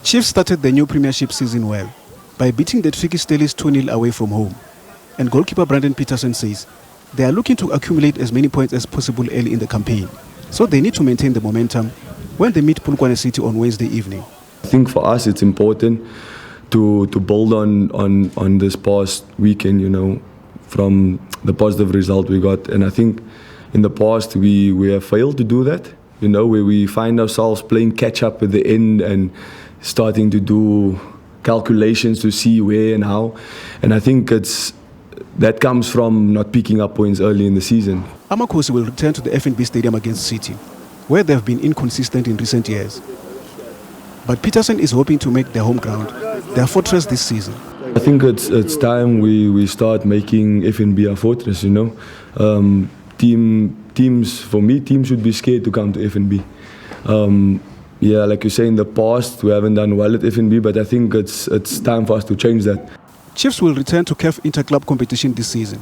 Chiefs started the new Premiership season well by beating the tricky Stellenbosch 2-0 away from home. And goalkeeper Brendan Peterson says they are looking to accumulate as many points as possible early in the campaign. So they need to maintain the momentum when they meet Polokwane City on Wednesday evening. I think for us it's important to build on this past weekend, from the positive result we got. And I think in the past we have failed to do that, where we find ourselves playing catch up at the end and starting to do calculations to see where and how. And I think that comes from not picking up points early in the season. Amakhosi will return to the FNB Stadium against City, where they have been inconsistent in recent years. But Peterson is hoping to make their home ground their fortress this season. I think it's time we start making FNB a fortress, Teams should be scared to come to FNB. Like you say, in the past we haven't done well at FNB, but I think it's time for us to change that. Chiefs will return to CAF Interclub competition this season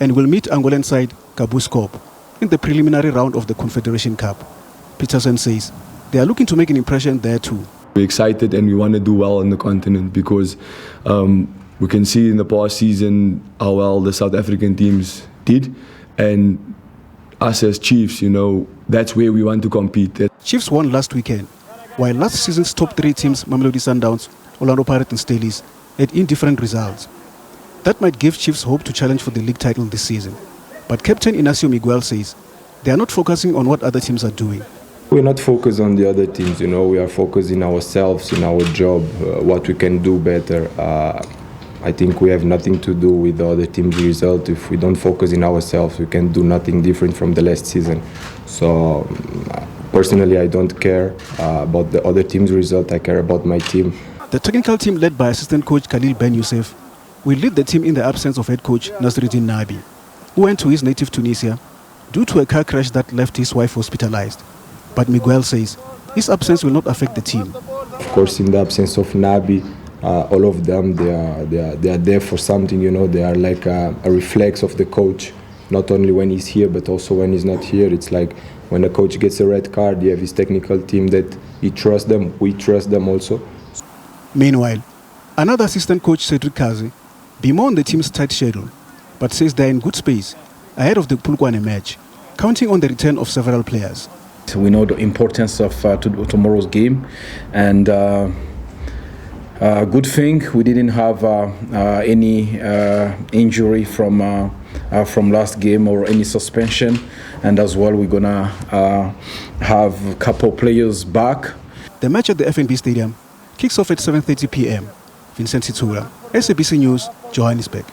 and will meet Angolan side Kabuskop in the preliminary round of the Confederation Cup. Peterson says they are looking to make an impression there too. We're excited and we want to do well on the continent because we can see in the past season how well the South African teams did, and us as Chiefs, that's where we want to compete. Chiefs won last weekend, while last season's top three teams, Mamelodi Sundowns, Orlando Pirates and Stellenbosch, had indifferent results. That might give Chiefs hope to challenge for the league title this season. But Captain Inacio Miguel says they are not focusing on what other teams are doing. We're not focused on the other teams, we are focused in ourselves, in our job, what we can do better. I think we have nothing to do with the other team's result. If we don't focus in ourselves, we can do nothing different from the last season. So personally, I don't care about the other team's result. I care about my team. The technical team led by assistant coach Khalil Ben Youssef will lead the team in the absence of head coach Nasruddin Nabi, who went to his native Tunisia due to a car crash that left his wife hospitalized. But Miguel says his absence will not affect the team. Of course, in the absence of Nabi, all of them, they are there for something, They are like a reflex of the coach, not only when he's here, but also when he's not here. It's like when a coach gets a red card, you have his technical team that he trusts them, we trust them also. Meanwhile, another assistant coach, Cedric Kazi, bemoaned the team's tight schedule, but says they're in good space ahead of the Polokwane match, counting on the return of several players. We know the importance of tomorrow's game, and good thing we didn't have any injury from last game or any suspension, and as well we're gonna have a couple players back. The match at the FNB Stadium kicks off at 7:30 p.m. Vincent Situra, SABC News, Johannesburg.